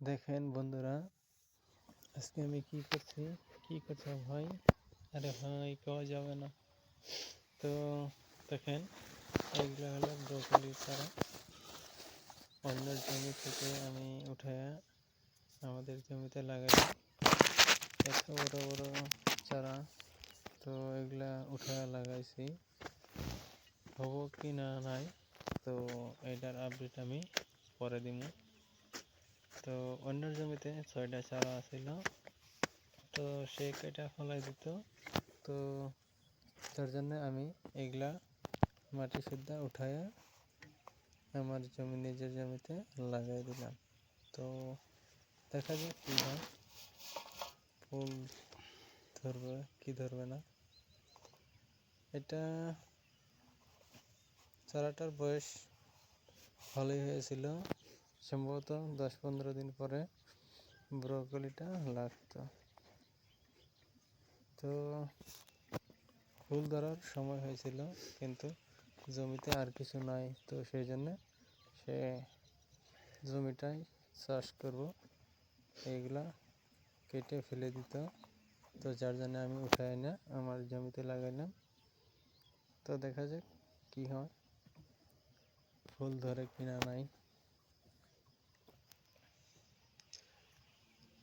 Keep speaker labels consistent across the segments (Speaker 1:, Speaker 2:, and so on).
Speaker 1: দেখেন বন্ধুরা, আজকে আমি কি করছি ভাই? আরে ভাই, কওয়া যাবে না। তো দেখেন, এইগুলো হলো ব্রোকলি চারা। অন্য জমি থেকে আমি উঠায়া আমাদের জমিতে লাগাইলাম। এত বড় বড় চারা, তো এগুলা উঠায়া লাগাইছি। হবো কি না নাই, তো এটার আপডেট আমি পরে দিব। তো অন্য জমিতে 6টা চারা আছিল, তো সে কেটা ফলাই দিত। তো তার জন্য আমি এগুলা মাটি সুদ্ধা উঠায়া আমার নিজের জমিতে লাগাই দিলাম। তো দেখা যাক কি হয়, ফুল ধরবে কি ধরবে না। এটা চারাটার বয়স ভালোই হয়েছিল, সম্ভবত 10-15 দিন পরে ব্রোকলিটা লাগতো। তো ফুল ধরার সময় হয়েছিল, কিন্তু জমিতে আর কিছু নাই, তো সেই জন্য সে জমিটাই চাষ করব এইগুলা কেটে ফেলে দিত। তো যার জন্য আমি উঠাই না আমার জমিতে লাগাইলাম। তো দেখা যাক কি হয়, ফুল ধরে কিনা নাই।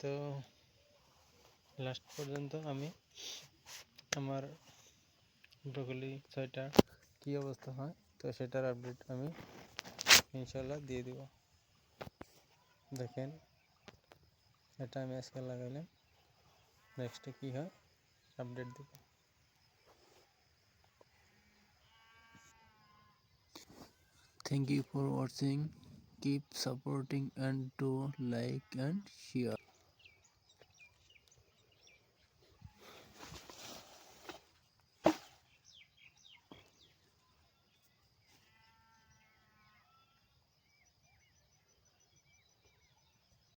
Speaker 1: তো লাস্ট পর্যন্ত আমি আমার ব্রোকলি 6টা কি অবস্থা হয়, তো সেটার আপডেট আমি ইনশাল্লাহ দিয়ে দিব। দেখেন, এটা আমি আজকে লাগাইলাম, নেক্সটে কি হয় আপডেট দিব।
Speaker 2: Thank you for watching. Keep supporting and do like and share.